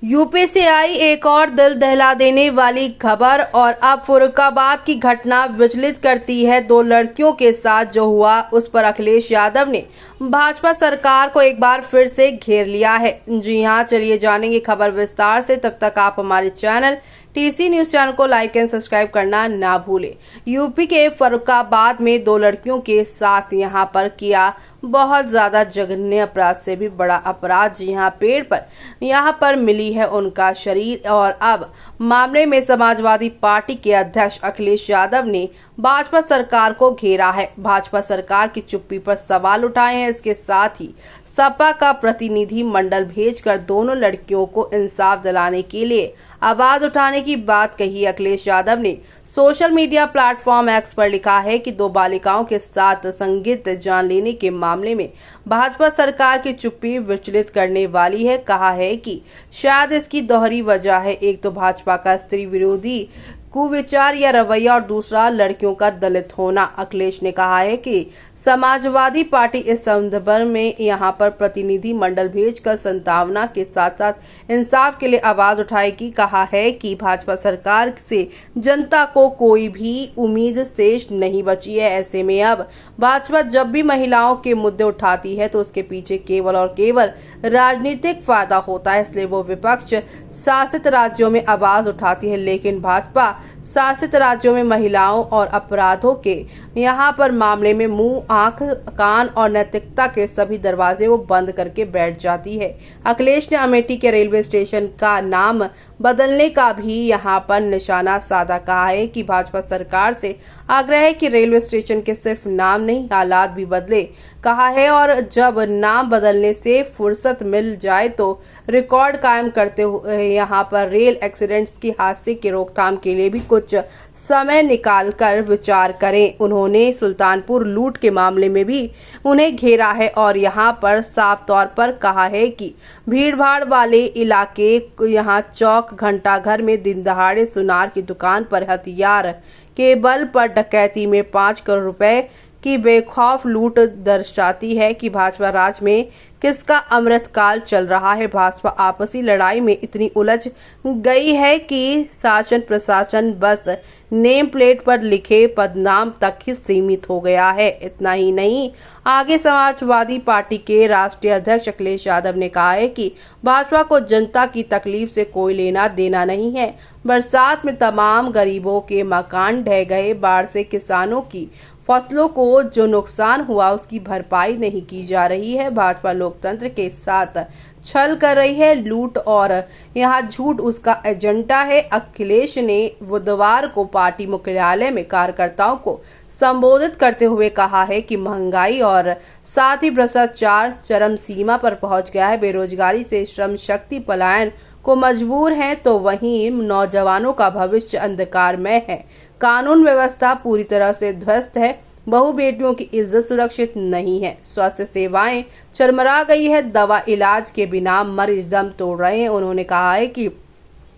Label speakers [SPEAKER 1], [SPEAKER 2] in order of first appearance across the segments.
[SPEAKER 1] UP से आई एक और दिल दहला देने वाली खबर और अब फर्रुखाबाद की घटना विचलित करती है। दो लड़कियों के साथ जो हुआ उस पर अखिलेश यादव ने भाजपा सरकार को एक बार फिर से घेर लिया है। जी हां, चलिए जानेंगे खबर विस्तार से। तब तक आप हमारे चैनल टीसी न्यूज चैनल को लाइक एंड सब्सक्राइब करना ना भूलें। यूपी के फर्रुखाबाद में दो लड़कियों के साथ यहां पर किया बहुत ज्यादा जघन्य अपराध से भी बड़ा अपराध। जी हां, पेड़ पर यहां पर मिली है उनका शरीर और अब मामले में समाजवादी पार्टी के अध्यक्ष अखिलेश यादव ने भाजपा सरकार को घेरा है। भाजपा सरकार की चुप्पी पर सवाल उठाए हैं। इसके साथ ही सपा का प्रतिनिधि मंडल भेजकर दोनों लड़कियों को इंसाफ दिलाने के लिए आवाज उठाने की बात कही। अखिलेश यादव ने सोशल मीडिया प्लेटफॉर्म एक्स पर लिखा है कि दो बालिकाओं के साथ संगीत जान लेने के मामले में भाजपा सरकार की चुप्पी विचलित करने वाली है। कहा है कि शायद इसकी दोहरी वजह है, एक तो भाजपा का स्त्री विरोधी कुविचार या रवैया और दूसरा लड़कियों का दलित होना। अखिलेश ने कहा है कि समाजवादी पार्टी इस संदर्भ में यहां पर प्रतिनिधि मंडल भेजकर संभावना के साथ साथ इंसाफ के लिए आवाज उठाएगी। कहा है कि भाजपा सरकार से जनता को कोई भी उम्मीद शेष नहीं बची है। ऐसे में अब भाजपा जब भी महिलाओं के मुद्दे उठाती है तो उसके पीछे केवल और केवल राजनीतिक फायदा होता है, इसलिए वो विपक्ष शासित राज्यों में आवाज उठाती है। लेकिन भाजपा शासित राज्यों में महिलाओं और अपराधों के यहाँ पर मामले में मुंह, आंख, कान और नैतिकता के सभी दरवाजे वो बंद करके बैठ जाती है। अखिलेश ने अमेठी के रेलवे स्टेशन का नाम बदलने का भी यहाँ पर निशाना साधा। कहा है कि भाजपा सरकार से आग्रह है कि रेलवे स्टेशन के सिर्फ नाम नहीं हालात भी बदले। कहा है और जब नाम बदलने से फुर्सत मिल जाए तो रिकॉर्ड कायम करते हुए यहाँ पर रेल एक्सीडेंट्स की हादसे की रोकथाम के लिए भी कुछ समय निकालकर विचार करें। उन्होंने सुल्तानपुर लूट के मामले में भी उन्हें घेरा है और यहाँ पर साफ तौर पर कहा है कि भीड़भाड़ वाले इलाके यहाँ चौक घंटाघर में दिन दहाड़े सुनार की दुकान पर हथियार के बल पर डकैती में 5 करोड़ रुपए की बेखौफ लूट दर्शाती है कि भाजपा राज में किसका अमृतकाल चल रहा है। भाजपा आपसी लड़ाई में इतनी उलझ गई है कि शासन प्रशासन बस नेम प्लेट पर लिखे पदनाम तक ही सीमित हो गया है। इतना ही नहीं, आगे समाजवादी पार्टी के राष्ट्रीय अध्यक्ष अखिलेश यादव ने कहा है कि भाजपा को जनता की तकलीफ से कोई लेना देना नहीं है। बरसात में तमाम गरीबों के मकान ढह गए, बाढ़ से किसानों की फसलों को जो नुकसान हुआ उसकी भरपाई नहीं की जा रही है। भाजपा लोकतंत्र के साथ छल कर रही है, लूट और यहाँ झूठ उसका एजेंडा है। अखिलेश ने बुधवार को पार्टी मुख्यालय में कार्यकर्ताओं को संबोधित करते हुए कहा है कि महंगाई और साथ ही भ्रष्टाचार चरम सीमा पर पहुंच गया है। बेरोजगारी से श्रम शक्ति पलायन को मजबूर है तो वहीं नौजवानों का भविष्य अंधकारमय है। कानून व्यवस्था पूरी तरह से ध्वस्त है। बहु बेटियों की इज्जत सुरक्षित नहीं है। स्वास्थ्य सेवाएं चरमरा गई है। दवा इलाज के बिना मरीज दम तोड़ रहे हैं। उन्होंने कहा है कि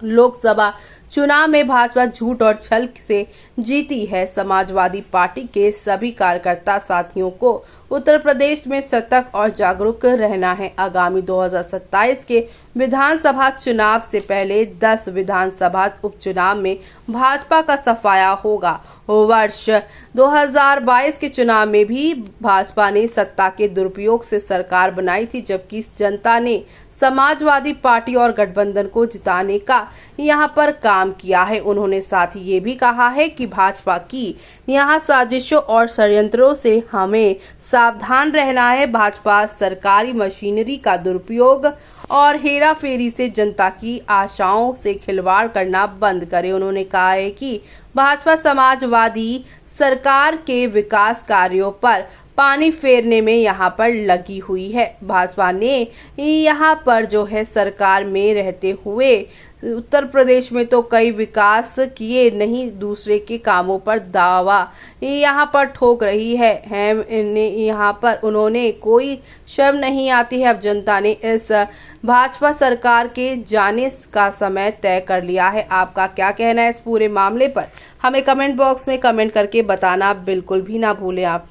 [SPEAKER 1] लोकसभा चुनाव में भाजपा झूठ और छल से जीती है। समाजवादी पार्टी के सभी कार्यकर्ता साथियों को उत्तर प्रदेश में सतर्क और जागरूक रहना है। आगामी 2027 के विधानसभा चुनाव से पहले 10 विधानसभा उपचुनाव में भाजपा का सफाया होगा। वर्ष 2022 के चुनाव में भी भाजपा ने सत्ता के दुरुपयोग से सरकार बनाई थी, जबकि जनता ने समाजवादी पार्टी और गठबंधन को जिताने का यहाँ पर काम किया है। उन्होंने साथ ही ये भी कहा है कि भाजपा की यहाँ साजिशों और षड्यंत्रों से हमें सावधान रहना है। भाजपा सरकारी मशीनरी का दुरुपयोग और हेराफेरी से जनता की आशाओं से खिलवाड़ करना बंद करे। उन्होंने कहा है कि भाजपा समाजवादी सरकार के विकास कार्यों पर पानी फेरने में यहाँ पर लगी हुई है। भाजपा ने यहाँ पर जो है सरकार में रहते हुए उत्तर प्रदेश में तो कई विकास किए नहीं, दूसरे के कामों पर दावा यहाँ पर ठोक रही है। यहाँ पर उन्होंने कोई शर्म नहीं आती है। अब जनता ने इस भाजपा सरकार के जाने का समय तय कर लिया है। आपका क्या कहना है इस पूरे मामले पर? हमें कमेंट बॉक्स में कमेंट करके बताना बिल्कुल भी ना भूलें आप।